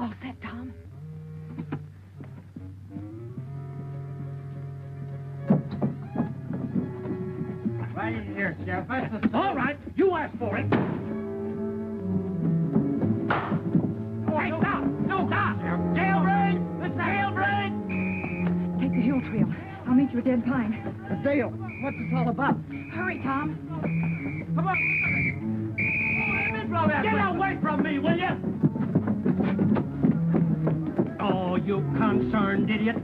All set, Tom. Right in here, Sheriff. All right, you asked for it. Hey, stop! No, stop! Jailbreak! It's a jailbreak! Take the hill trail. I'll meet you at Dead Pine. Dale, what's this all about? Hurry, Tom. Come on! Get away from me, will you? Oh, you concerned idiot!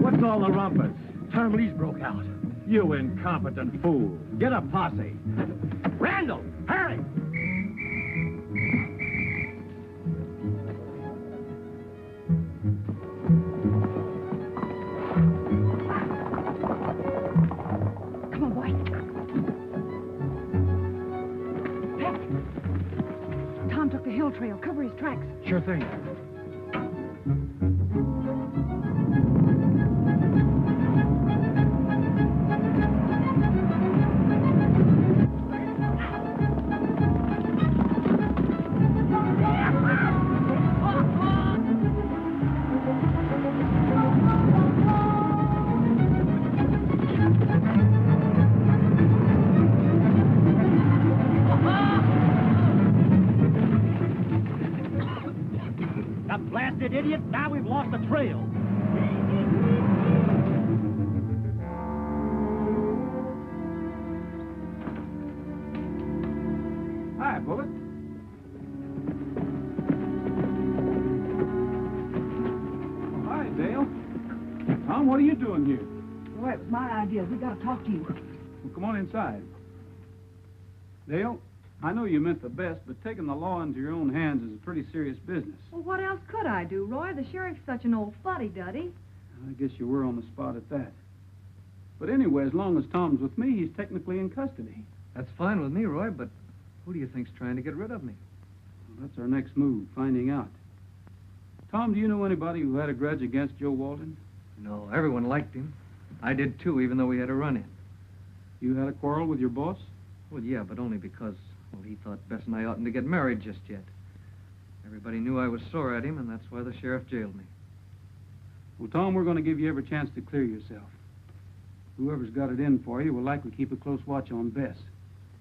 What's all the rumpus? Tom Lee's broke out. You incompetent fool. Get a posse. Randall, hurry! Come on, boy. Pat. Tom took the hill trail. Cover his tracks. Sure thing. That blasted idiot, now we've lost the trail. Hi, Bullet. Oh, hi, Dale. Tom, what are you doing here? Boy, it was my idea. We got to talk to you. Well, come on inside. Dale, I know you meant the best, but taking the law into your own hands is a pretty serious business. Well, what else could I do, Roy? The sheriff's such an old fuddy-duddy. I guess you were on the spot at that. But anyway, as long as Tom's with me, he's technically in custody. That's fine with me, Roy, but who do you think's trying to get rid of me? Well, that's our next move, finding out. Tom, do you know anybody who had a grudge against Joe Walton? No, everyone liked him. I did, too, even though we had a run-in. You had a quarrel with your boss? Well, yeah, but only because, well, he thought Bess and I oughtn't to get married just yet. Everybody knew I was sore at him, and that's why the sheriff jailed me. Well, Tom, we're going to give you every chance to clear yourself. Whoever's got it in for you will likely keep a close watch on Bess.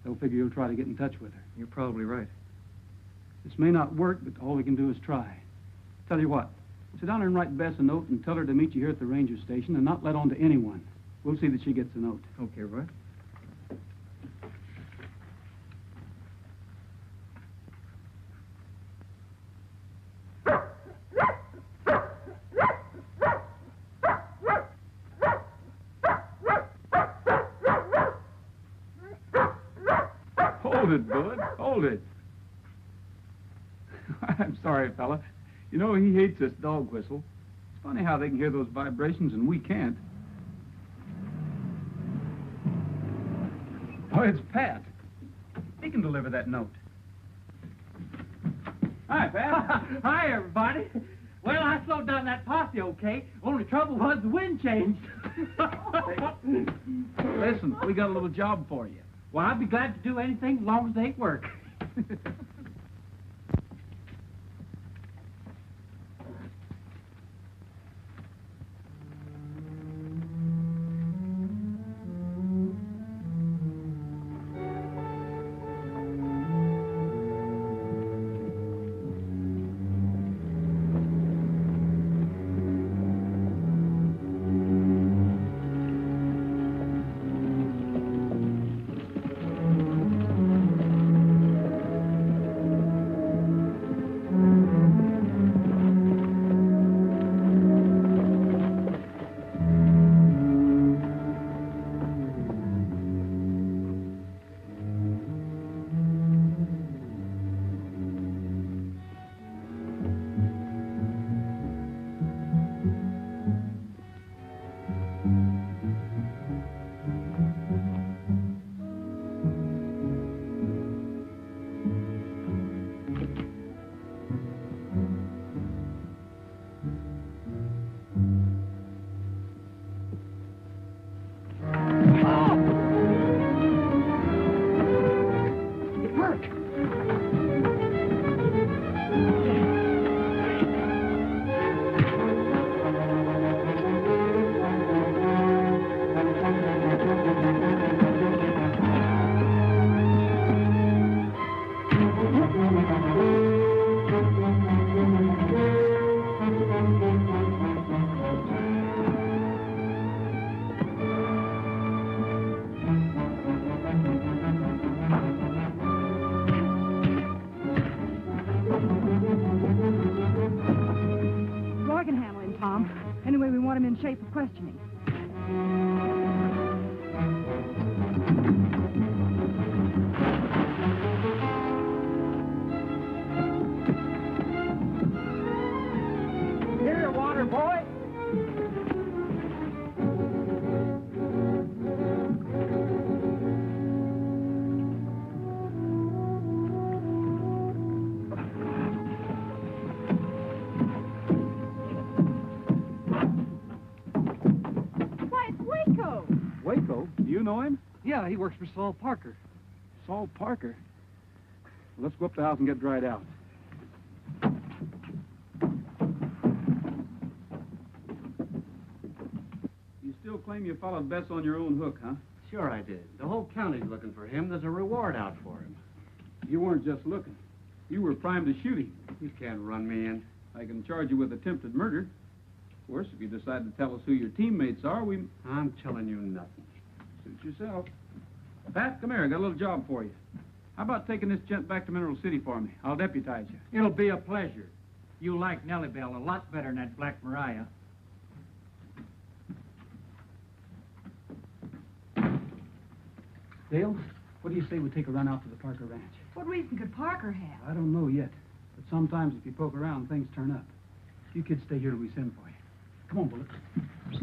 They'll figure you'll try to get in touch with her. You're probably right. This may not work, but all we can do is try. Tell you what, sit down and write Bess a note and tell her to meet you here at the ranger station and not let on to anyone. We'll see that she gets the note. Okay, Roy. Hold it, Bud. Hold it. I'm sorry, fella. You know, he hates this dog whistle. It's funny how they can hear those vibrations and we can't. Oh, it's Pat. He can deliver that note. Hi, Pat. Hi, everybody. Well, I slowed down that posse, okay? Only trouble was the wind changed. Listen, we got a little job for you. Well, I'd be glad to do anything as long as they work. can handle him, Tom. Anyway, we want him in shape for questioning. Here, water boy. Why, it's Waco! Waco? Do you know him? Yeah, he works for Saul Parker. Saul Parker. Well, let's go up the house and get dried out. You still claim you followed Bess on your own hook, huh? Sure I did. The whole county's looking for him. There's a reward out for him. You weren't just looking. You were primed to shoot him. You can't run me in. I can charge you with attempted murder. Of course, if you decide to tell us who your teammates are, we... I'm telling you nothing. Suit yourself. Pat, come here. I got a little job for you. How about taking this gent back to Mineral City for me? I'll deputize you. It'll be a pleasure. You like Nellie Bell a lot better than that Black Mariah. Dale, what do you say we take a run out to the Parker Ranch? What reason could Parker have? I don't know yet, but sometimes if you poke around, things turn up. You kids stay here till we send for you. Come on, Bullet.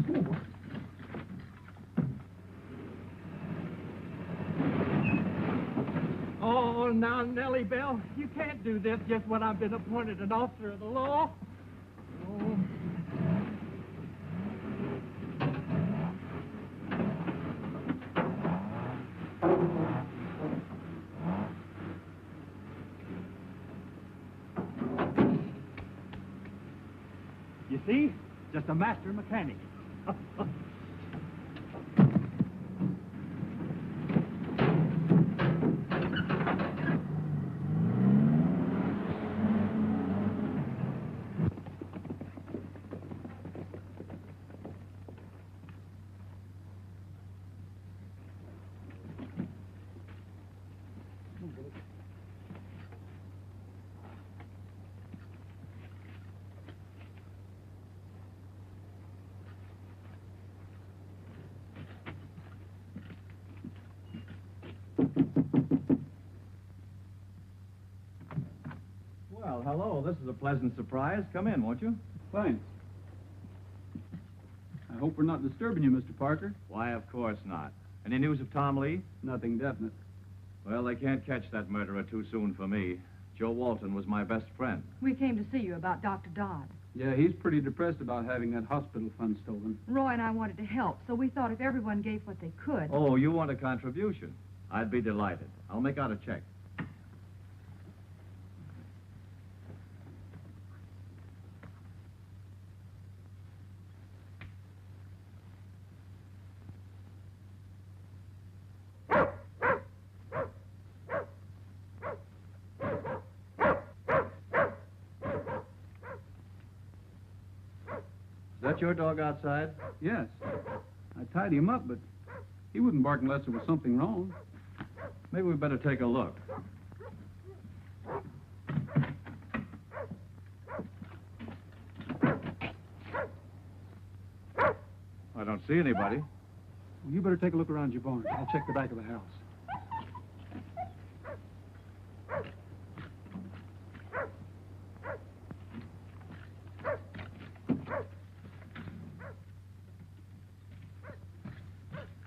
Come on, Bullet. Oh, now, Nellie Bell, you can't do this just when I've been appointed an officer of the law. Oh. You see? Just a master mechanic. Well, hello. This is a pleasant surprise. Come in, won't you? Thanks. I hope we're not disturbing you, Mr. Parker. Why, of course not. Any news of Tom Lee? Nothing definite. Well, they can't catch that murderer too soon for me. Joe Walton was my best friend. We came to see you about Dr. Dodd. Yeah, he's pretty depressed about having that hospital fund stolen. Roy and I wanted to help, so we thought if everyone gave what they could... Oh, you want a contribution? I'd be delighted. I'll make out a check. Is that your dog outside? Yes. I tied him up, but he wouldn't bark unless there was something wrong. Maybe we better take a look. I don't see anybody. Well, you better take a look around your barn. I'll check the back of the house.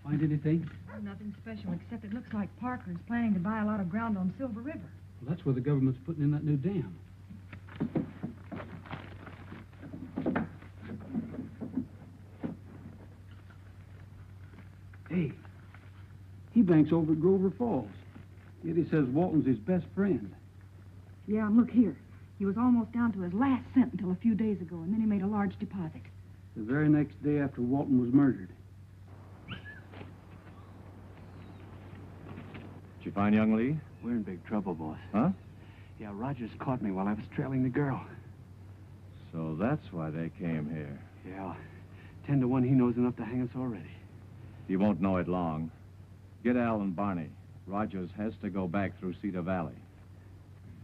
Find anything? Nothing special, except it looks like Parker's planning to buy a lot of ground on Silver River. Well, that's where the government's putting in that new dam. Hey, he banks over at Grover Falls. Yet he says Walton's his best friend. Yeah, and look here. He was almost down to his last cent until a few days ago, and then he made a large deposit. The very next day after Walton was murdered. Did you find young Lee? We're in big trouble, boss. Huh? Yeah, Rogers caught me while I was trailing the girl. So that's why they came here. Yeah, 10 to 1, he knows enough to hang us already. You won't know it long. Get Al and Barney. Rogers has to go back through Cedar Valley.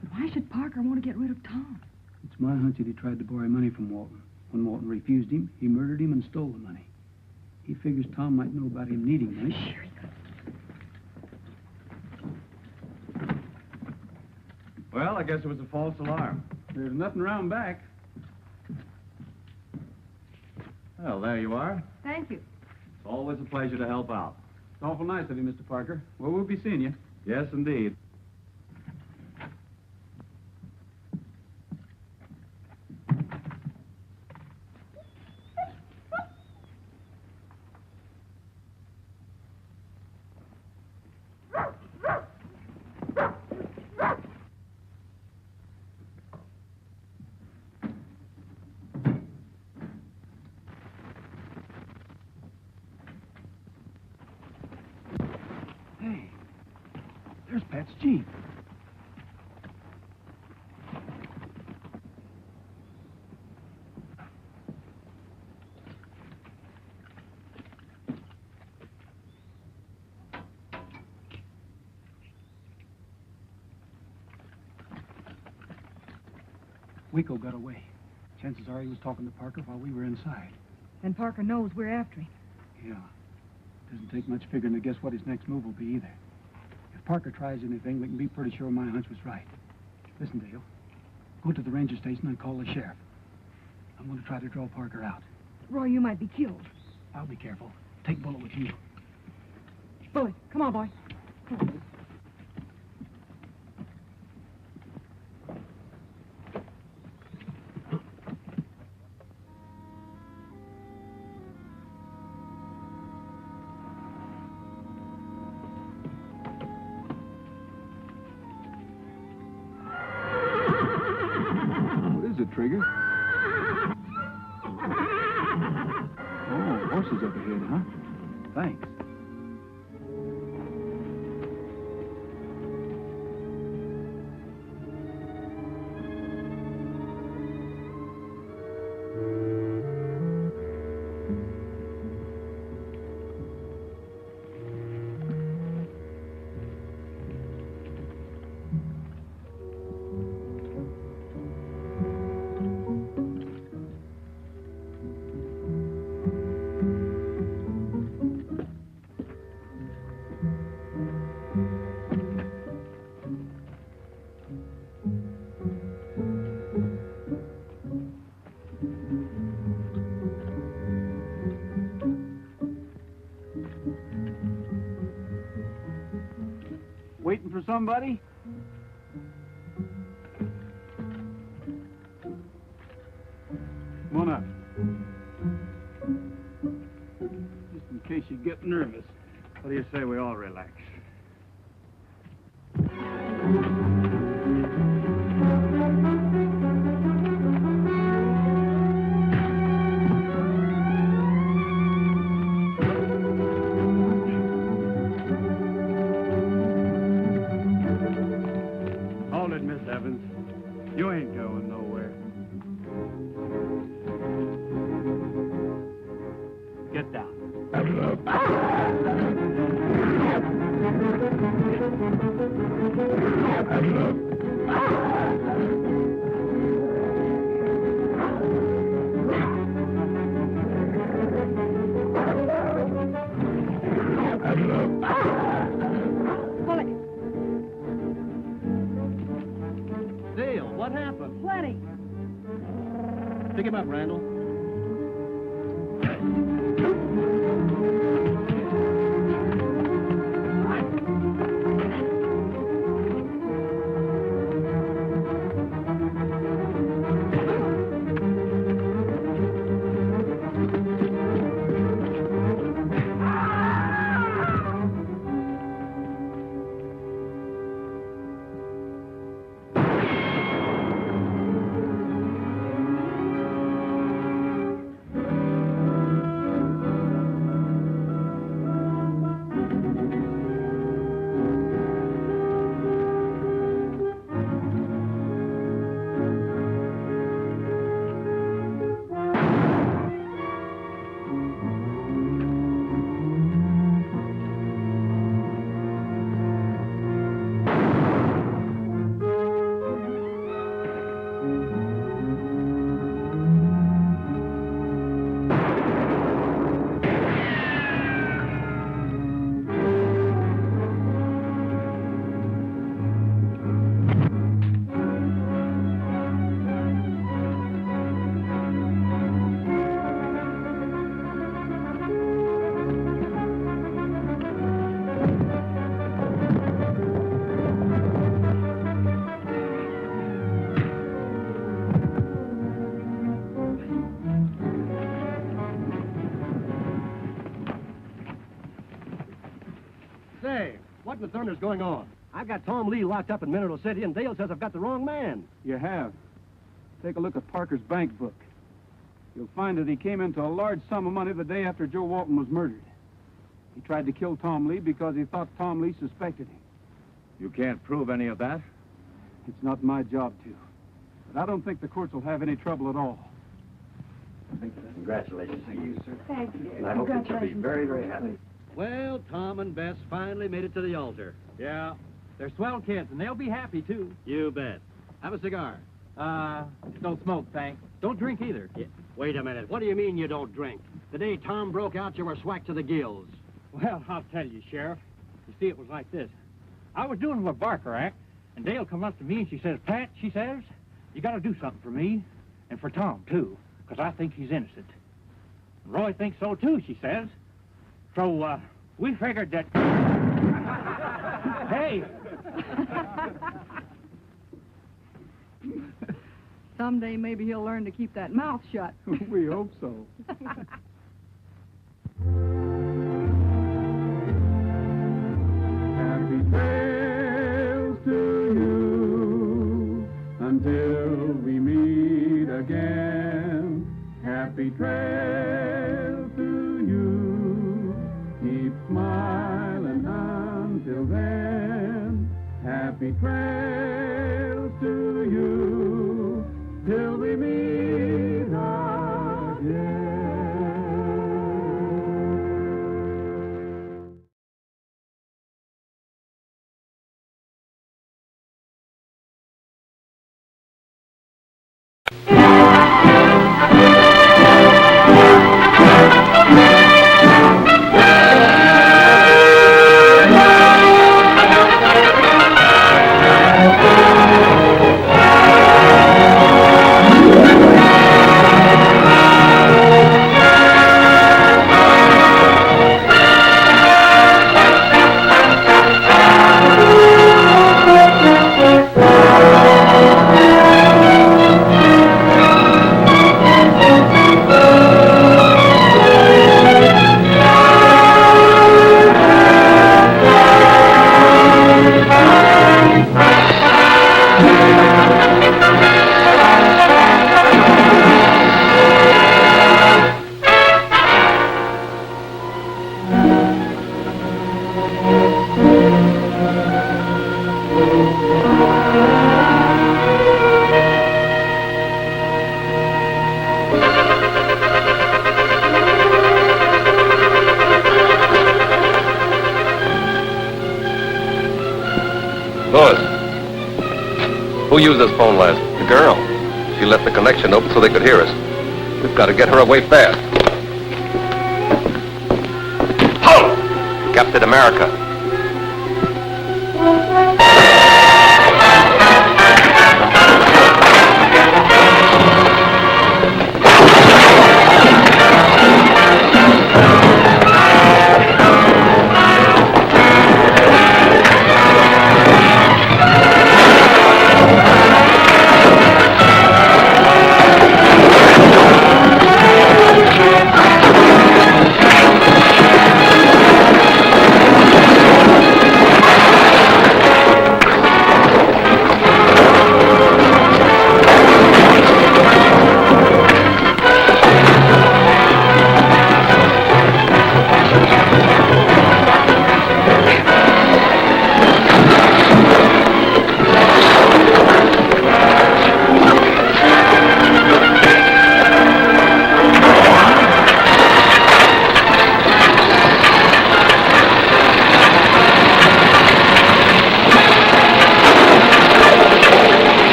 But why should Parker want to get rid of Tom? It's my hunch that he tried to borrow money from Walton. When Morton refused him, he murdered him and stole the money. He figures Tom might know about him needing money. Well, I guess it was a false alarm. There's nothing around back. Well, there you are. Thank you. It's always a pleasure to help out. It's awful nice of you, Mr. Parker. Well, we'll be seeing you. Yes, indeed. Hey, there's Pat's Jeep. Waco got away. Chances are he was talking to Parker while we were inside. And Parker knows we're after him. Yeah. Doesn't take much figuring to guess what his next move will be either. If Parker tries anything, we can be pretty sure my hunch was right. Listen, Dale. Go to the ranger station and call the sheriff. I'm going to try to draw Parker out. Roy, you might be killed. I'll be careful. Take Bullet with you. Bullet, come on, boy. Come on. What is it, Trigger? Oh, horses up ahead, huh? Thanks. Waiting for somebody? Come on up. Just in case you get nervous. What do you say we all relax? Hold it, Miss Evans. You ain't going nowhere. Get down. Bullet, Dale, what happened? plenty. Pick him up, Randall. thunder's going on? I've got Tom Lee locked up in Mineral City, and Dale says I've got the wrong man. You have. Take a look at Parker's bank book. You'll find that he came into a large sum of money the day after Joe Walton was murdered. He tried to kill Tom Lee because he thought Tom Lee suspected him. You can't prove any of that? It's not my job to. But I don't think the courts will have any trouble at all. Congratulations. Thank you, sir. Thank you. And I hope that you'll be very, very happy. Congratulations. Well, Tom and Bess finally made it to the altar. Yeah, they're swell kids, and they'll be happy, too. You bet. Have a cigar. Don't smoke, thanks. Don't drink either. Yeah. Wait a minute. What do you mean you don't drink? The day Tom broke out, you were swacked to the gills. Well, I'll tell you, Sheriff. You see, it was like this. I was doing the Barker Act, and Dale come up to me and she says, Pat, she says, you got to do something for me, and for Tom, too, because I think he's innocent. And Roy thinks so, too, she says. So, we figured that... Hey! Someday maybe he'll learn to keep that mouth shut. We hope so. Happy trails to you until we meet again. Happy trails to you. Keep smiling until then. Happy trails to you till we meet again. Who used this phone last? The girl. She left the connection open so they could hear us. We've got to get her away fast. Ho! Captain America.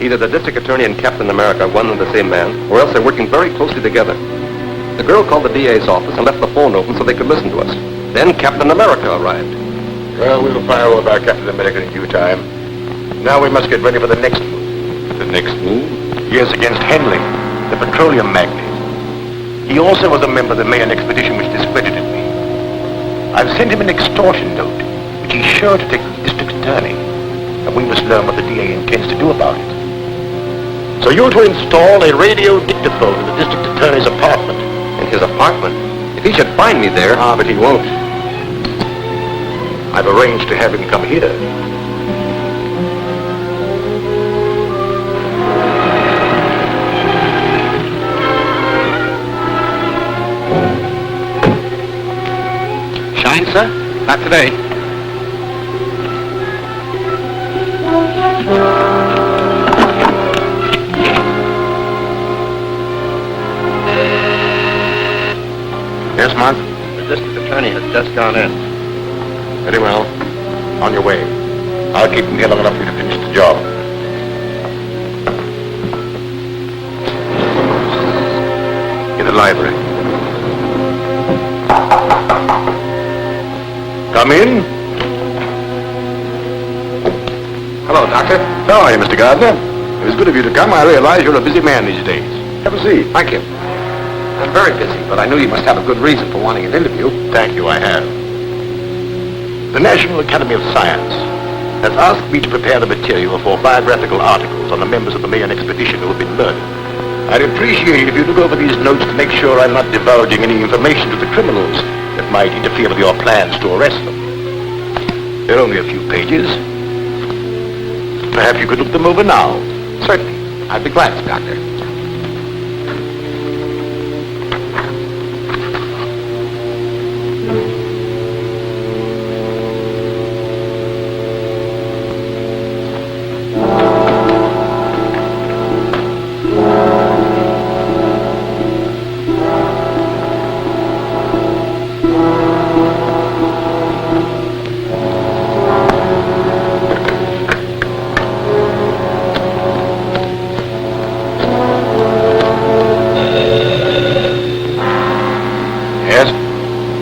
Either the district attorney and Captain America are one and the same man, or else they're working very closely together. The girl called the DA's office and left the phone open so they could listen to us. Then Captain America arrived. Well, we'll fire over our Captain America in due time. Now we must get ready for the next move. The next move? Yes, against Henley, the petroleum magnate. He also was a member of the Mayan expedition which discredited me. I've sent him an extortion note, which he's sure to take to the district attorney. And we must learn what the DA intends to do about it. So you're to install a radio dictaphone in the district attorney's apartment. In his apartment? If he should find me there... Ah, but he won't. I've arranged to have him come here. Shine, sir? Not today. Yes, Mark? The district attorney has just gone in. Very well. On your way. I'll keep him here long enough for you to finish the job. In the library. Come in. Hello, Doctor. How are you, Mr. Gardner? It was good of you to come. I realize you're a busy man these days. Have a seat. Thank you. I'm very busy, but I knew you must have a good reason for wanting an interview. Thank you, I have. The National Academy of Science has asked me to prepare the material for biographical articles on the members of the Mayan expedition who have been murdered. I'd appreciate it if you look over these notes to make sure I'm not divulging any information to the criminals that might interfere with your plans to arrest them. They're only a few pages. Perhaps you could look them over now. Certainly. I'd be glad to, Doctor.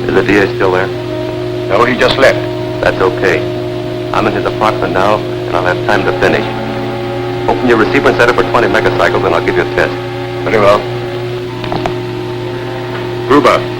Is the DA still there? No, he just left. That's okay. I'm in his apartment now, and I'll have time to finish. Open your receiver and set it for 20 megacycles, and I'll give you a test. Very well. Gruber.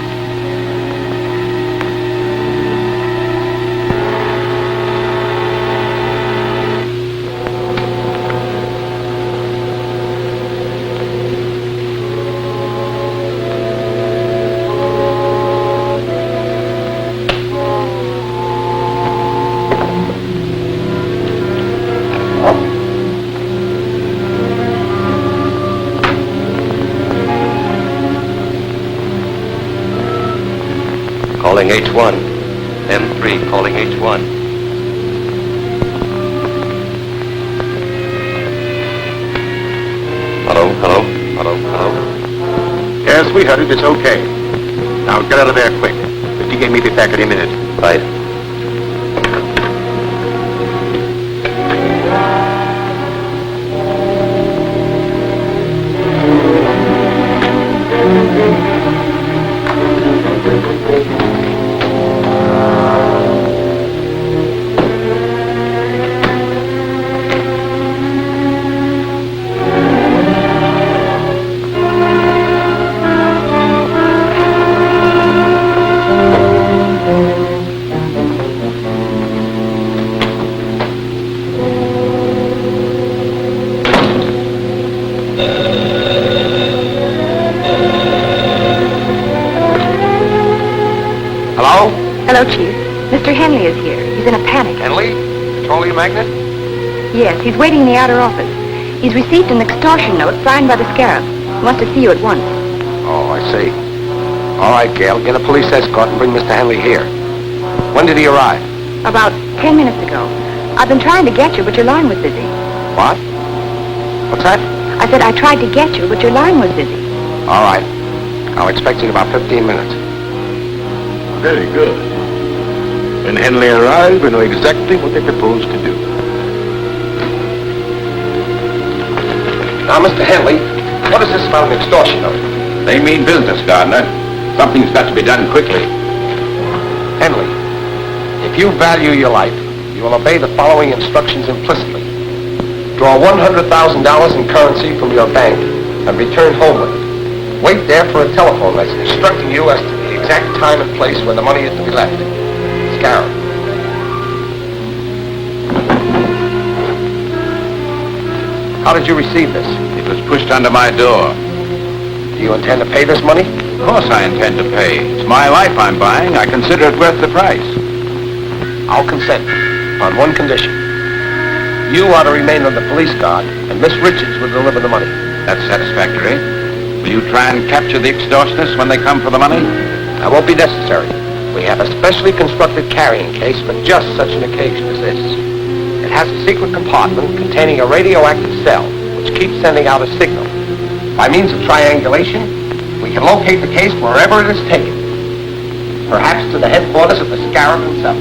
Calling H1. M3 calling H1. Hello, hello, hello, hello. Yes, we heard it. It's okay. Now get out of there quick. The DA may be back any minute. Right. Hello, Chief. Mr. Henley is here. He's in a panic. Henley? Petroleum magnate? Yes, he's waiting in the outer office. He's received an extortion note signed by the Scarab. He wants to see you at once. Oh, I see. All right, Gail, get a police escort and bring Mr. Henley here. When did he arrive? About 10 minutes ago. I've been trying to get you, but your line was busy. What? What's that? I said I tried to get you, but your line was busy. All right. I'll expect you in about 15 minutes. Very good. When Henley arrives, we know exactly what they propose to do. Now, Mr. Henley, what is this about an extortion note? They mean business, Gardner. Something's got to be done quickly. Henley, if you value your life, you will obey the following instructions implicitly. Draw $100,000 in currency from your bank and return home with it. Wait there for a telephone message instructing you as to the exact time and place where the money is to be left. Scarab. How did you receive this? It was pushed under my door. Do you intend to pay this money? Of course I intend to pay. It's my life I'm buying. I consider it worth the price. I'll consent on one condition. You are to remain on the police guard, and Miss Richards will deliver the money. That's satisfactory. Will you try and capture the extortionists when they come for the money? That won't be necessary. We have a specially constructed carrying case for just such an occasion as this. It has a secret compartment containing a radioactive cell, which keeps sending out a signal. By means of triangulation, we can locate the case wherever it is taken. Perhaps to the headquarters of the Scarab himself.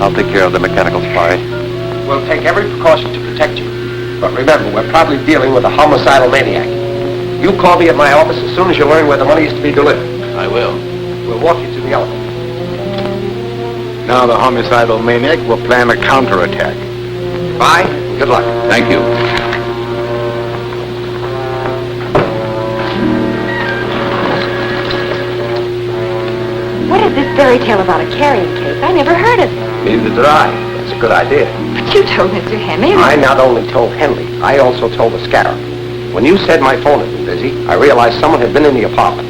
I'll take care of the mechanical spy. We'll take every precaution to protect you. But remember, we're probably dealing with a homicidal maniac. You call me at my office as soon as you learn where the money is to be delivered. I will. We'll walk you to the elevator. Now the homicidal maniac will plan a counterattack. Bye, and good luck. Thank you. What is this fairy tale about a carrying case? I never heard of it. Neither did I. It's a good idea. But you told Mr. Henley. I not only told Henley, I also told the Scarab. When you said my phone had been busy, I realized someone had been in the apartment.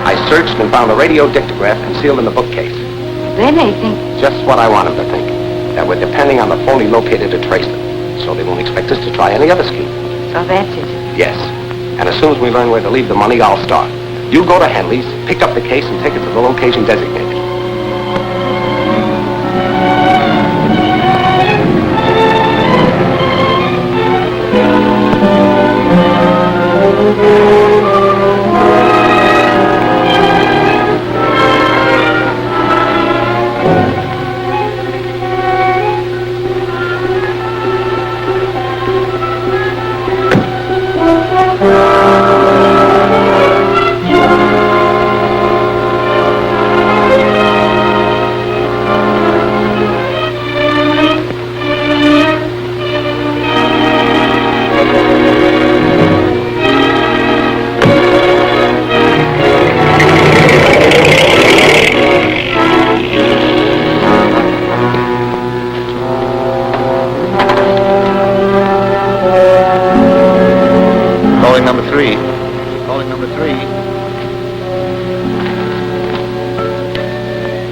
I searched and found a radio dictograph concealed in the bookcase. Then they think... Just what I want them to think. That we're depending on the phone he located to trace them. So they won't expect us to try any other scheme. So that's it. Yes. And as soon as we learn where to leave the money, I'll start. You go to Henley's, pick up the case, and take it to the location designated.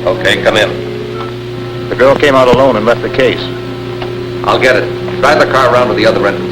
Okay, come in. The girl came out alone and left the case. I'll get it. Drive the car around to the other entrance.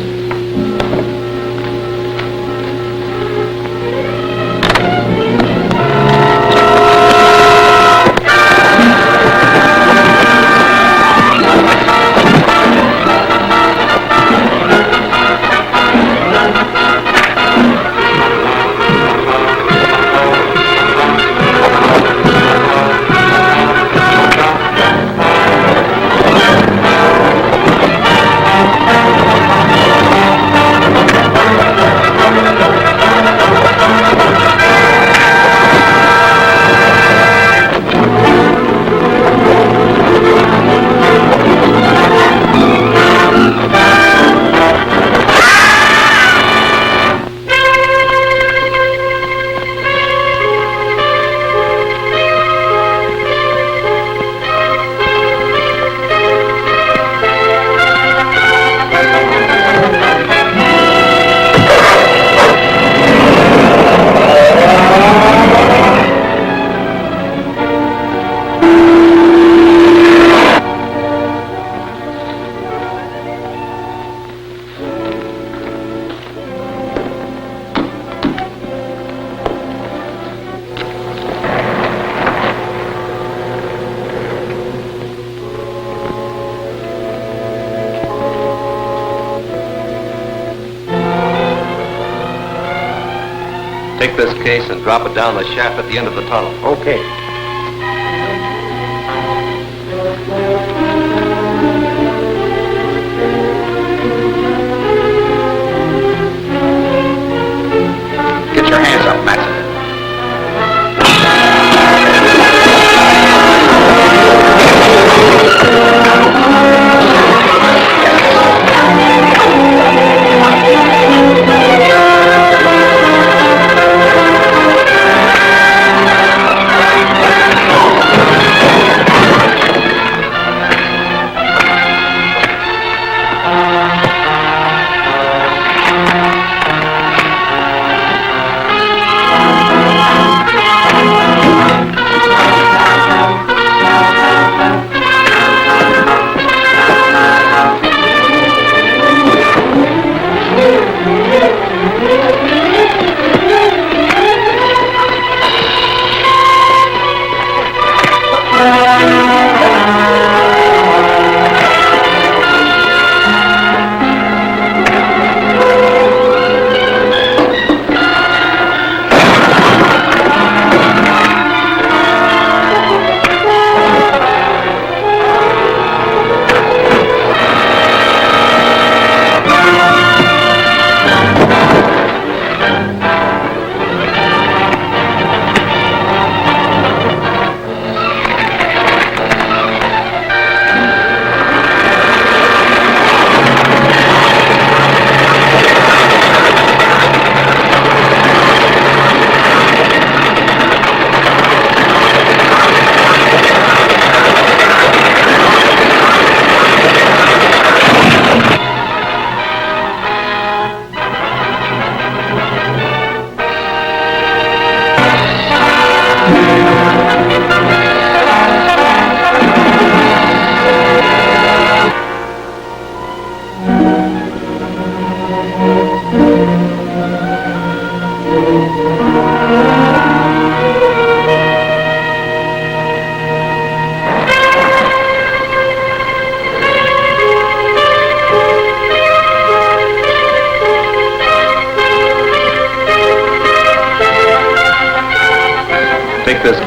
Take this case and drop it down the shaft at the end of the tunnel. Okay.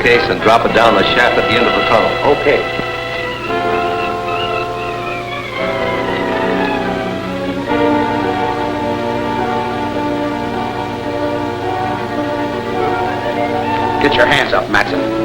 case and drop it down the shaft at the end of the tunnel. Okay. Get your hands up, Matson.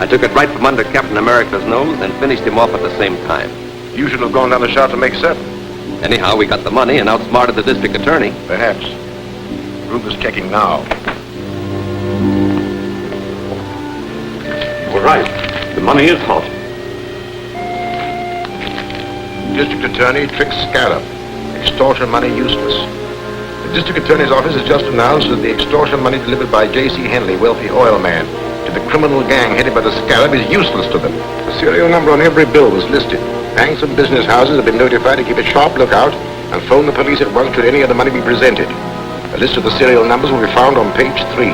I took it right from under Captain America's nose and finished him off at the same time. You should have gone down the shaft to make certain. Anyhow, we got the money and outsmarted the district attorney. Perhaps. Rupert's checking now. We're right. The money is hot. District attorney tricks Scarab. Extortion money useless. The district attorney's office has just announced that the extortion money delivered by J.C. Henley, wealthy oil man, to the criminal gang headed by the Scarab is useless to them. The serial number on every bill was listed. Banks and business houses have been notified to keep a sharp lookout and phone the police at once should any of the money be presented. A list of the serial numbers will be found on page 3.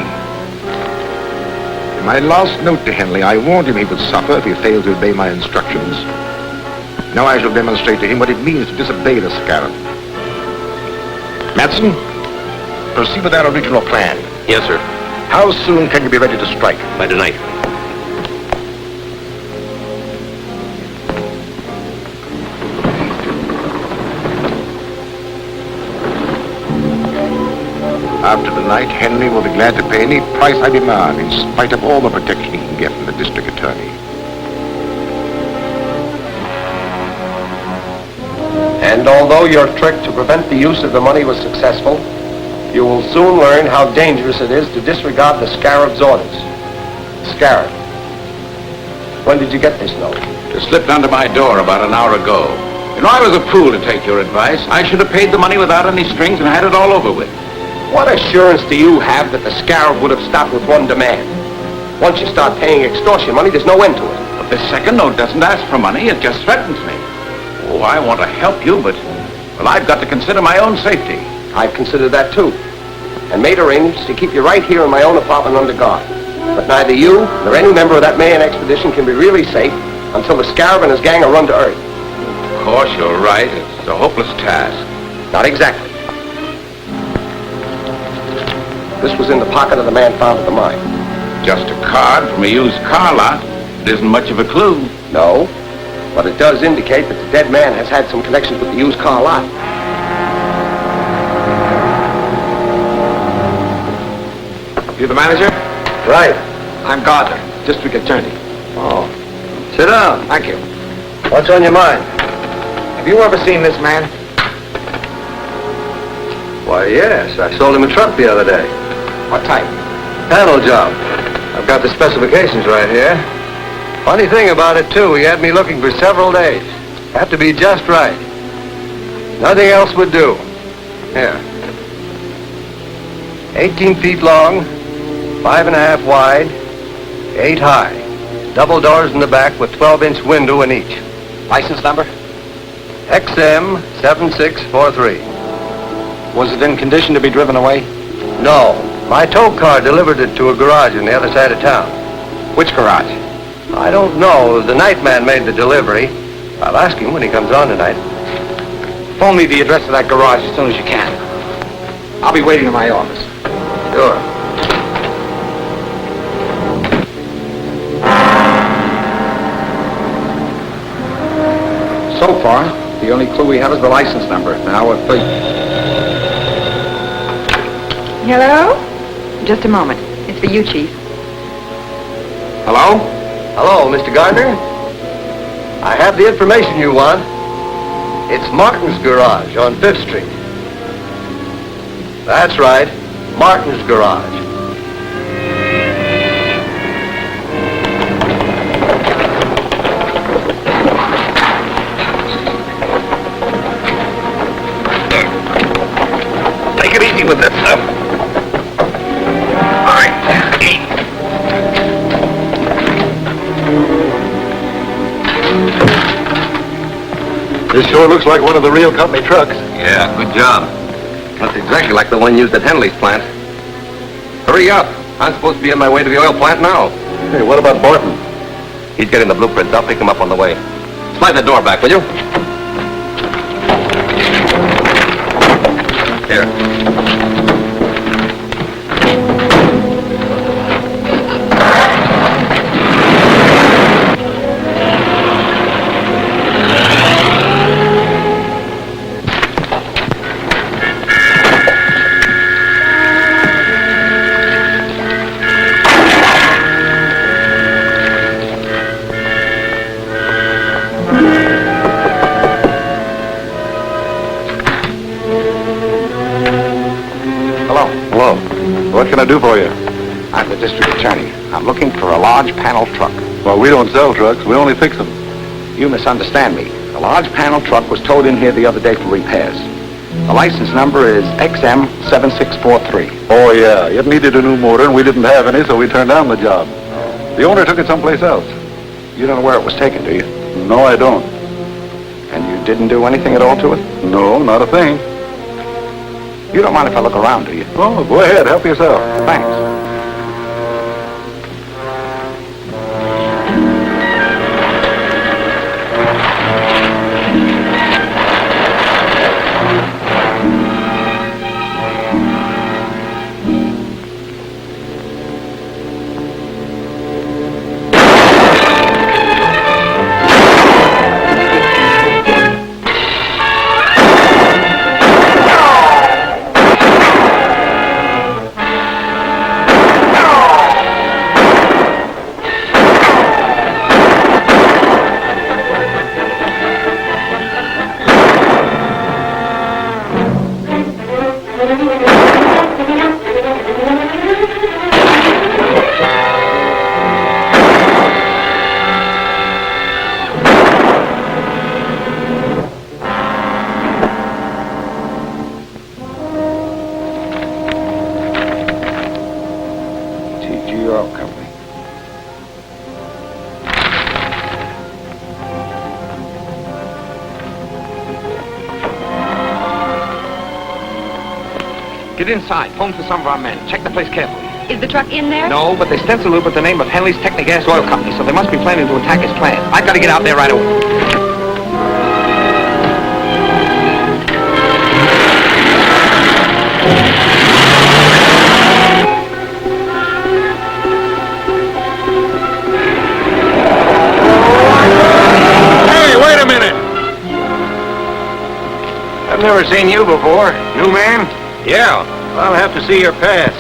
In my last note to Henley, I warned him he would suffer if he failed to obey my instructions. Now I shall demonstrate to him what it means to disobey the Scarab. Matson, proceed with our original plan. Yes, sir. How soon can you be ready to strike? By tonight. After tonight, Henry will be glad to pay any price I demand, in spite of all the protection he can get from the district attorney. And although your trick to prevent the use of the money was successful, you will soon learn how dangerous it is to disregard the Scarab's orders. Scarab, when did you get this note? It slipped under my door about an hour ago. You know, I was a fool to take your advice. I should have paid the money without any strings and had it all over with. What assurance do you have that the Scarab would have stopped with one demand? Once you start paying extortion money, there's no end to it. But this second note doesn't ask for money, it just threatens me. Oh, I want to help you, but, well, I've got to consider my own safety. I've considered that too, and made arrangements to keep you right here in my own apartment under guard. But neither you nor any member of that Mayan expedition can be really safe until the Scarab and his gang are run to earth. Of course, you're right. It's a hopeless task. Not exactly. This was in the pocket of the man found at the mine. Just a card from a used car lot. It isn't much of a clue. No, but it does indicate that the dead man has had some connections with the used car lot. You the manager? Right. I'm Gardner, district attorney. Oh. Sit down. Thank you. What's on your mind? Have you ever seen this man? Why, yes. I sold him a truck the other day. What type? Panel job. I've got the specifications right here. Funny thing about it, too, he had me looking for several days. Have to be just right. Nothing else would do. Here. 18 feet long, 5.5 wide, 8 high. Double doors in the back with 12-inch window in each. License number? XM 7643. Was it in condition to be driven away? No. My tow car delivered it to a garage on the other side of town. Which garage? I don't know. The night man made the delivery. I'll ask him when he comes on tonight. Phone me the address of that garage as soon as you can. I'll be waiting in my office. Sure. So far, the only clue we have is the license number. Now we're free. Hello? Just a moment. It's for you, Chief. Hello? Hello, Mr. Gardner. I have the information you want. It's Martin's garage on 5th Street. That's right. Martin's garage. Take it easy with this stuff. All right. This sure looks like one of the real company trucks. Yeah, good job. That's exactly like the one used at Henley's plant. Hurry up. I'm supposed to be on my way to the oil plant now. Hey, what about Barton? He's getting the blueprints. I'll pick him up on the way. Slide the door back, will you? Here. Hello. What can I do for you? I'm the district attorney. I'm looking for a large panel truck. Well, we don't sell trucks. We only fix them. You misunderstand me. A large panel truck was towed in here the other day for repairs. The license number is XM 7643. Oh, yeah. It needed a new motor, and we didn't have any, so we turned down the job. The owner took it someplace else. You don't know where it was taken, do you? No, I don't. And you didn't do anything at all to it? No, not a thing. You don't mind if I look around, do you? Oh, go ahead. Help yourself. Thanks. Get inside. Phone for some of our men. Check the place carefully. Is the truck in there? No, but they stenciled it with the name of Henley's Technigas Oil Company, so they must be planning to attack his plant. I've got to get out there right away. Hey, wait a minute! I've never seen you before. New man? Yeah. I'll have to see your pass.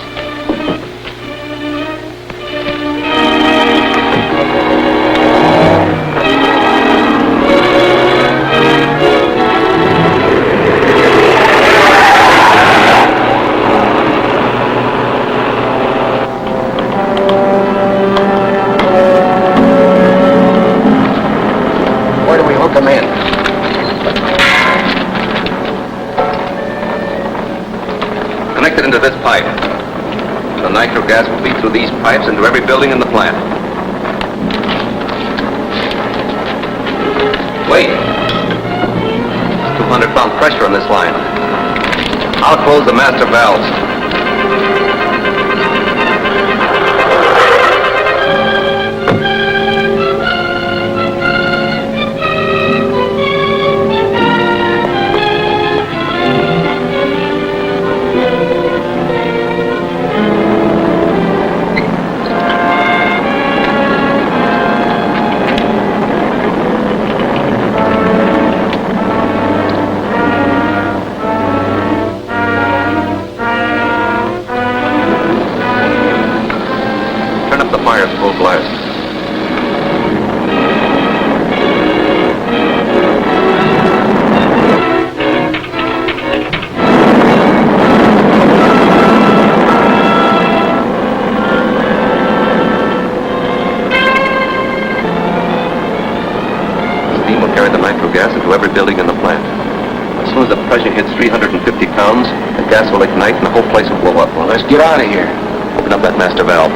we hook them in. Connected into this pipe. The nitro gas will feed through these pipes into every building in the plant. Wait. 200-pound pressure on this line. I'll close the master valves. Full blast. Steam will carry the nitro gas into every building in the plant. As soon as the pressure hits 350 pounds, the gas will ignite and the whole place will blow up. Well, let's get out of here. Open up that master valve.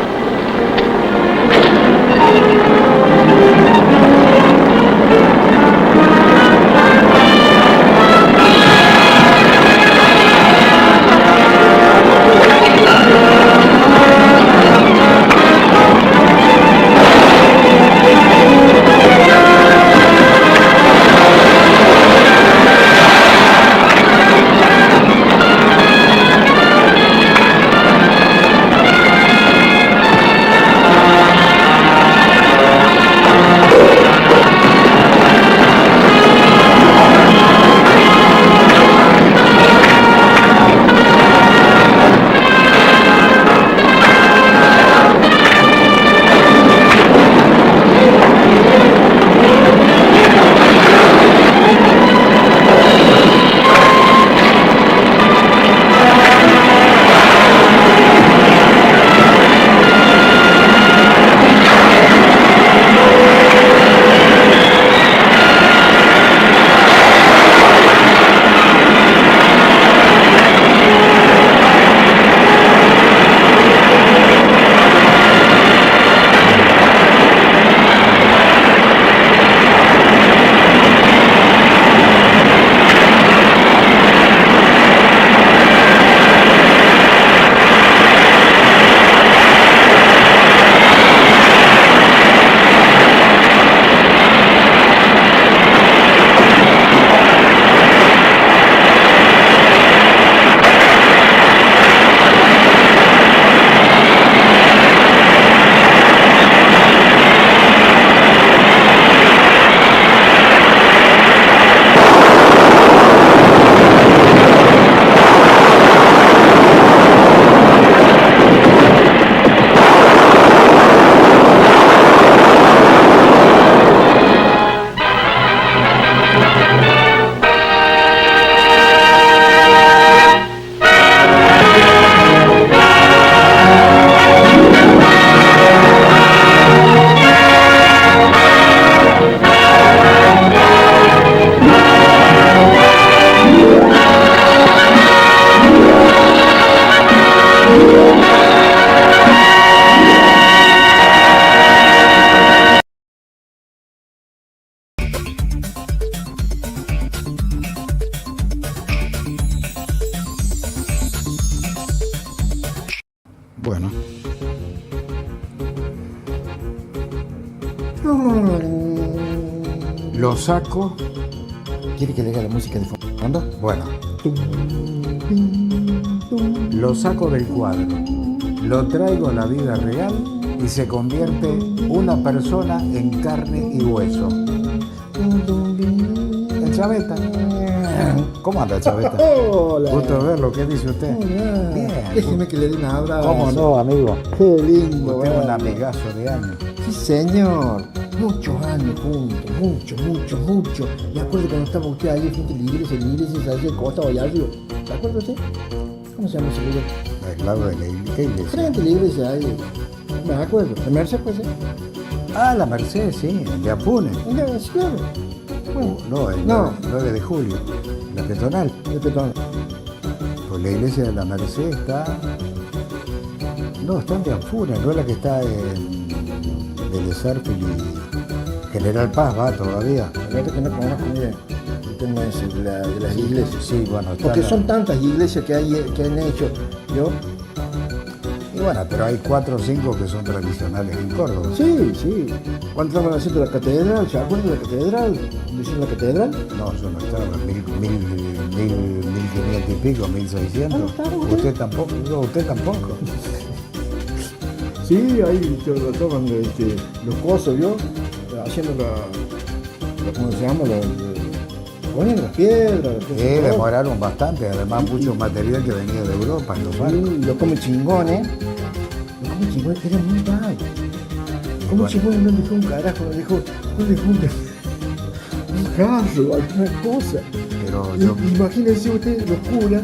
Bueno. Lo saco. ¿Quiere que le haga la música de fondo? Bueno. Lo saco del cuadro. Lo traigo a la vida real y se convierte una persona en carne y hueso. El Chaveta. ¿Cómo anda el Chaveta? Hola. Gusto de verlo. ¿Qué dice usted? Hola. Bien. Déjeme que le dé un abrazo. ¿Cómo no, amigo? Qué lindo. Usted es un verlo. amigazo de años. Sí, señor. Muchos años juntos. Mucho. Me acuerdo cuando estaba usted ahí frente a la iglesia allí al costado allá arriba. ¿Se acuerda usted? ¿Cómo se llama ese lugar? Al lado de la iglesia. Frente a la iglesia ahí. Me acuerdo. ¿La Merced puede ser? Ah, la Merced, sí, de Apune. Sí, claro. Bueno, No, el no. 9 de julio, la peatonal. El peatonal. Pues la iglesia de la Merced está... No, está en Bianfura, no es la que está en Vélez Arfiel y General Paz, va todavía. La verdad que no conozco bien el tema ese de las iglesias. Sí, bueno, está Porque la- son tantas iglesias que han hecho. Yo, Y bueno, pero hay 4 o 5 que son tradicionales en Córdoba. sí, sí. Cuando estaban haciendo la catedral, ¿se acuerdan de la catedral? ¿Dicen la catedral? No, yo no estaba, 1500 y pico, 1600. Ah, ¿no estaba usted? Usted tampoco, no, usted tampoco. Sí, ahí estaban los cosos, ¿vio? Haciendo ¿cómo se llama? Poniendo las piedras. Demoraron bastante, además mucho material que venía de Europa en los barcos. Sí, los come chingones. Los come chingones eran muy pagos. Como chingones no dejó un carajo, no dejó un carro, alguna cosa. Pero yo, Imagínense usted, los curas,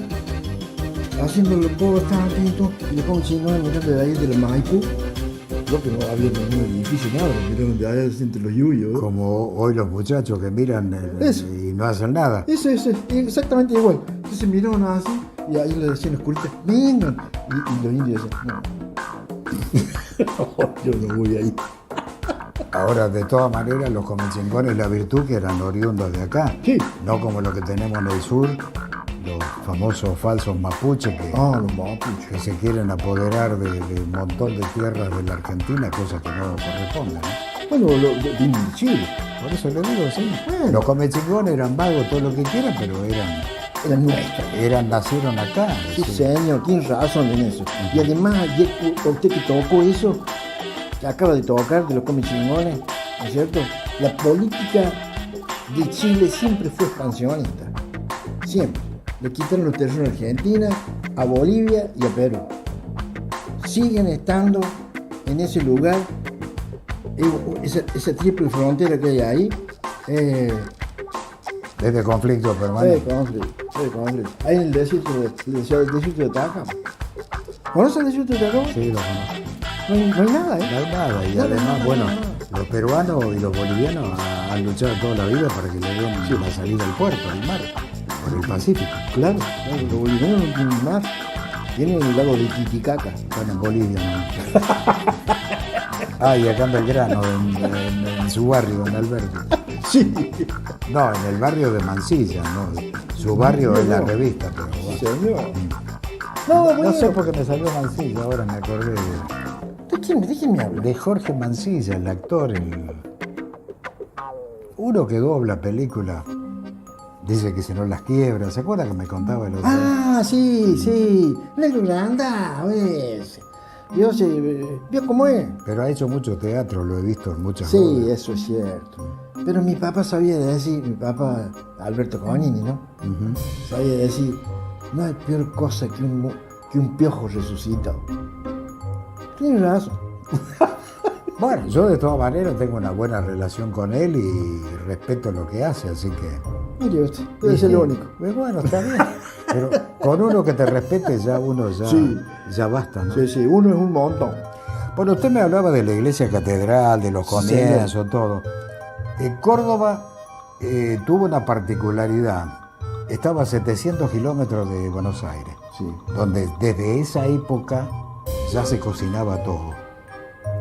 haciendo los pobres tan atentos, y le pongo chingones mirando de ahí de la Maipú. Creo que no había ningún edificio, nada, miraron de ahí entre los yuyos. como hoy los muchachos que miran Eso. y no hacen nada. Eso, exactamente igual. Entonces miraron así, y ahí le decían los curitas, vengan. Y los indios decían, no. Yo no voy ahí. Ahora, de todas maneras, los comechingones, la virtud que eran oriundos de acá. Sí. No como lo que tenemos en el sur, los famosos falsos mapuches que, Los mapuches. que se quieren apoderar de un montón de tierras de la Argentina, cosas que no corresponden, ¿no? Bueno, vienen de Chile. Por eso le digo, sí. Bueno. Los comechingones eran vagos, todo lo que quieran, pero Eran nuestros. nacieron acá. Sí, señor, tiene razón en eso. Y además, usted que tocó eso, que acaba de tocar de los comechingones, ¿no es cierto? La política de Chile siempre fue expansionista. Siempre. Le quitaron los terrenos a Argentina, a Bolivia y a Perú. Siguen estando en ese lugar, esa triple frontera que hay ahí. Es de conflicto permanente. conflicto. Ahí en el desierto de Atacama. ¿Conoce el desierto de Atacama? Sí, lo conozco. No hay nada, No ¿eh? hay nada, y además, bueno, los peruanos y los bolivianos han luchado toda la vida para que le den la salida al puerto, al mar, por el Pacífico. Claro, los bolivianos no tienen mar. Tienen el lago de Titicaca. Están en Bolivia, ¿no? Ah, y acá en Belgrano, en su barrio, en Alberto. Sí. No, en el barrio de Mansilla, ¿no? Su barrio es la revista, pero bueno. Señor. No sé por qué me salió Mansilla, ahora me acordé ¿De quién me habla? de Jorge Mansilla, el actor, uno que dobla películas. Dice que si no las quiebra, ¿se acuerda que me contaba el otro día? Ah, sí. Negro Granda, ves. Yo sé, vio cómo es. Pero ha hecho mucho teatro, lo he visto en muchas Sí, obras. eso es cierto. Pero mi papá sabía decir, mi papá, Alberto Cognini, ¿no? Ujú. Sabía decir, no hay peor cosa que un piojo resucitado. Tiene razón. Bueno, yo de todas maneras tengo una buena relación con él y respeto lo que hace, así que... Mire usted, debe ser lo único. Bueno, está bien. Pero con uno que te respete ya Sí. ya basta, ¿no? Sí, uno es un montón. Bueno, usted me hablaba de la iglesia catedral, de los Sí, comienzos, todo. Córdoba tuvo una particularidad. Estaba a 700 kilómetros de Buenos Aires, Sí. donde desde esa época ya se cocinaba todo.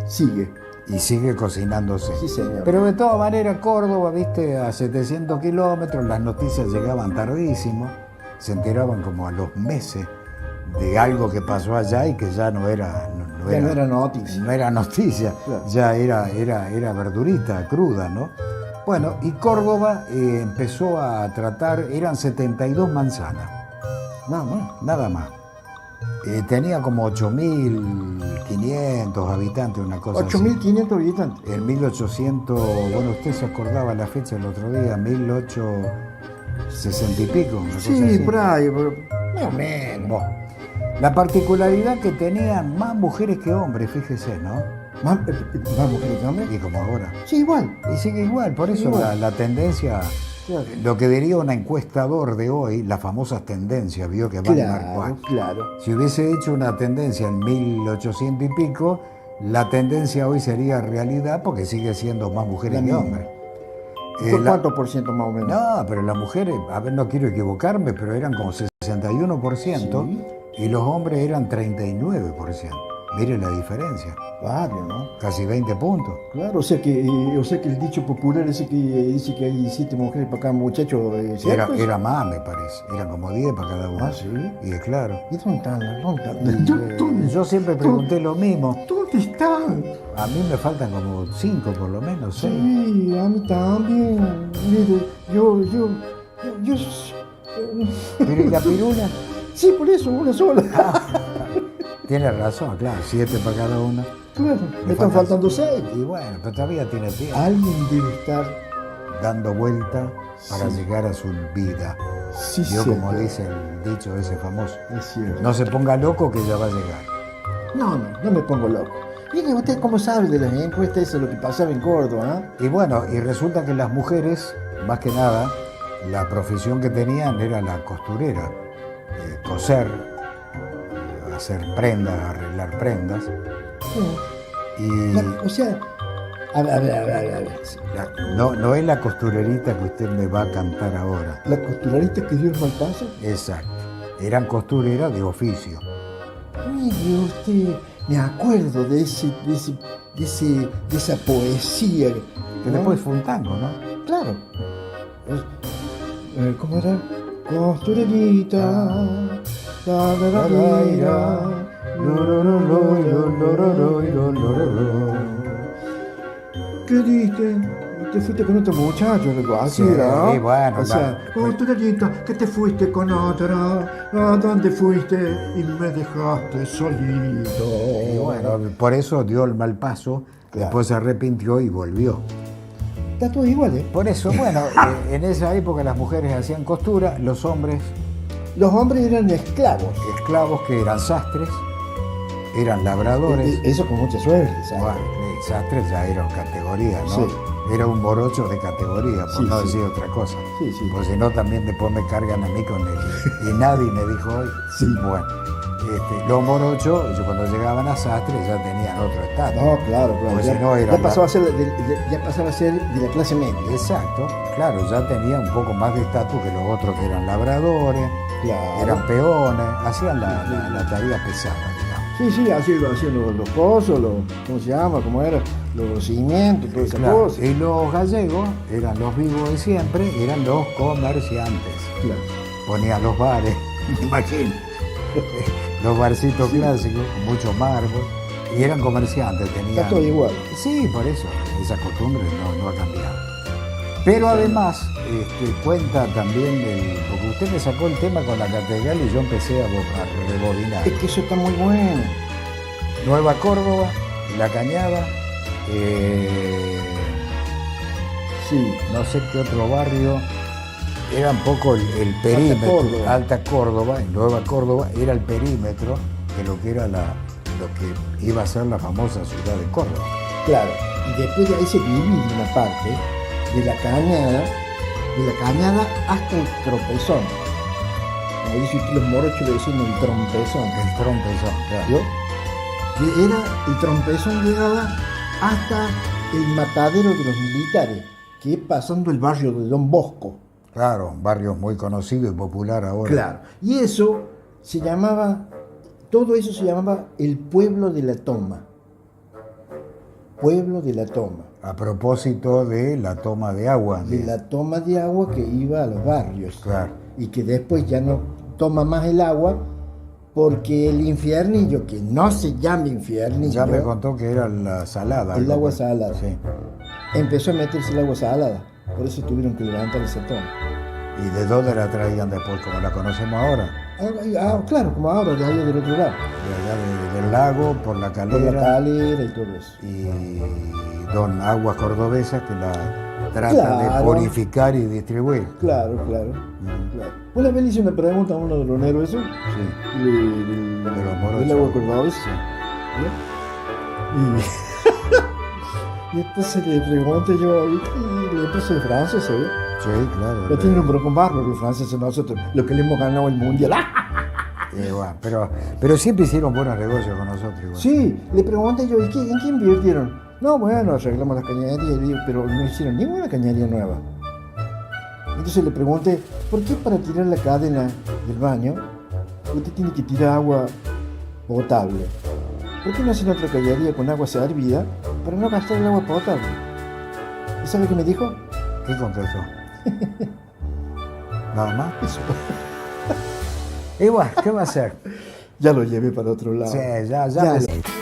Sigue. Y sigue cocinándose. Sí, señor. Pero de todas maneras, Córdoba, viste, a 700 kilómetros, las noticias llegaban tardísimo, se enteraban como a los meses de algo que pasó allá y que ya no era noticia. No era noticia, Claro. ya era verdurita, cruda, ¿no? Bueno, y Córdoba empezó a tratar, eran 72 manzanas, nada más. Tenía como 8.500 habitantes, una cosa así. 8.500 habitantes. En 1800, bueno, usted se acordaba la fecha el otro día, 1860 y pico, una cosa Sí, así. por ahí, pero más o menos. Bueno, la particularidad que tenían más mujeres que hombres, fíjese, ¿no? ¿Más mujeres que hombres? Y como ahora. Sí, igual. Y sigue igual, por eso Igual. la tendencia, Claro. lo que diría un encuestador de hoy, las famosas tendencias, vio que van a marcar. Claro. Si hubiese hecho una tendencia en 1800 y pico, la tendencia hoy sería realidad porque sigue siendo más mujeres La que misma. hombres. ¿Cuánto por ciento más o menos? No, pero las mujeres, a ver, no quiero equivocarme, pero eran como 61%, Sí. y los hombres eran 39%. Mire la diferencia. Claro, ¿no? Casi 20 puntos. Claro, o sea que el dicho popular ese que dice que hay 7 mujeres para cada muchacho, ¿cierto? Era más, me parece. Eran como 10 para cada uno. Ah, ¿sí? Y es claro. ¿Y dónde están? Yo siempre pregunté lo mismo. ¿Dónde están? A mí me faltan como 5 por lo menos, 6. Sí, a mí también. Mire, yo... Pero ¿y la pirula? Sí, por eso, una sola. Tienes razón, claro, 7 para cada uno. Claro, me están faltando 6. Y bueno, pero todavía tiene tiempo. Alguien debe estar Dando vuelta para llegar a su vida. Sí, Yo, cierto. como dice el dicho ese famoso, Es cierto. no se ponga loco que ya va a llegar. No me pongo loco. Mire, ¿usted cómo sabe de las encuestas? Eso es lo que pasaba en Córdoba, ¿eh? Y bueno, y resulta que las mujeres, más que nada, la profesión que tenían era la costurera, coser, hacer prendas, arreglar prendas. Y O sea, a ver. no es la costurerita que usted me va a cantar ahora. ¿La costurerita que dio el mal paso? Exacto. Eran costureras de oficio. Mire usted, me acuerdo de esa poesía. Que después fue un tango, ¿no? Claro. ¿Cómo era? Costurerita. ¿Qué diste? Te fuiste con otro muchacho, algo así, Sí, ¿no? bueno, O sea, costurerita, que te fuiste con otra. ¿A dónde fuiste? Y me dejaste solito. Y bueno, por eso dio el mal paso, después se arrepintió y volvió. Está todo igual, ¿eh? Por eso, bueno, en esa época las mujeres hacían costura, los hombres Los hombres eran esclavos. esclavos que eran sastres, eran labradores. Eso con mucha suerte, ¿sabes? Bueno, sastres ya eran categoría, ¿no? Sí. Era un morocho de categoría, por Sí, no sí. decir otra cosa. Sí, sí. Pues si no, también después me cargan a mí con el... Y nadie me dijo hoy. Sí. Bueno, los morochos, cuando llegaban a sastres, ya tenían otro estatus. No, claro. Pues ya, si no, era ya pasaba a ser de la clase media. Exacto, claro, ya tenía un poco más de estatus que los otros que eran labradores, Claro. eran peones, hacían la tarea pesada, digamos. Sí, así lo hacían los pozos, ¿cómo se llama? ¿Cómo era? Los cimientos, todas esas Claro, cosas. y los gallegos eran los vivos de siempre, eran los comerciantes. Claro. Ponían los bares, imagínate, los barcitos clásicos, con mucho mármol, y eran comerciantes, tenían... Está todo igual. Sí, por eso, esa costumbre no ha cambiado. Pero además, cuenta también porque usted me sacó el tema con la catedral y yo empecé a rebobinar. Es que eso está muy bueno. Nueva Córdoba, La Cañada, Sí. no sé qué otro barrio, era un poco el perímetro. Alta Córdoba, en Nueva Córdoba, era el perímetro de lo que era lo que iba a ser la famosa ciudad de Córdoba. Claro. Y después de ahí se divide una parte de la cañada hasta el tropezón. Como dice usted, los morochos le decían el trompezón. El trompezón, claro. ¿Vio? Que era, el trompezón llegaba hasta el matadero de los militares, que es pasando el barrio de Don Bosco. Claro, un barrio muy conocido y popular ahora. Claro. Y eso se llamaba, todo eso se llamaba el pueblo de la toma. Pueblo de la toma. A propósito de la toma de agua. De la toma de agua que iba a los barrios. Claro. Y que después ya no toma más el agua porque el infiernillo, que no se llama infiernillo, Ya me contó que era la salada. el agua salada, Sí. empezó a meterse el agua salada. Por eso tuvieron que levantar esa toma. ¿Y de dónde la traían después, como la conocemos ahora? Claro, como ahora, de allá del otro lado. De allá del lago, por la Por calera. la calera y todo eso. Y don Aguas Cordobesas que la trata Claro. de purificar y distribuir. Claro. Una vez le hice una pregunta a uno de los negros, eso, Sí. de los morochos. del agua cordobesa. Y entonces le pregunté yo, y le puse el francés, ¿eh? Sí, claro. No tienen un bronco barro los franceses, nosotros, lo que le hemos ganado el mundial. Bueno, pero siempre hicieron buenos negocios con nosotros. Igual. Sí, le pregunté yo, ¿en qué invirtieron? No, bueno, arreglamos las cañerías, y digo, pero no hicieron ninguna cañería nueva. Entonces le pregunté, ¿por qué para tirar la cadena del baño usted tiene que tirar agua potable? ¿Por qué no hacen otra cañería con agua hervida para no gastar el agua potable? ¿Y sabe qué me dijo? ¿Qué contestó? Nada más. Eso. Y bueno, ¿qué va a hacer? Ya lo llevé para otro lado. Sí, ya Ya me-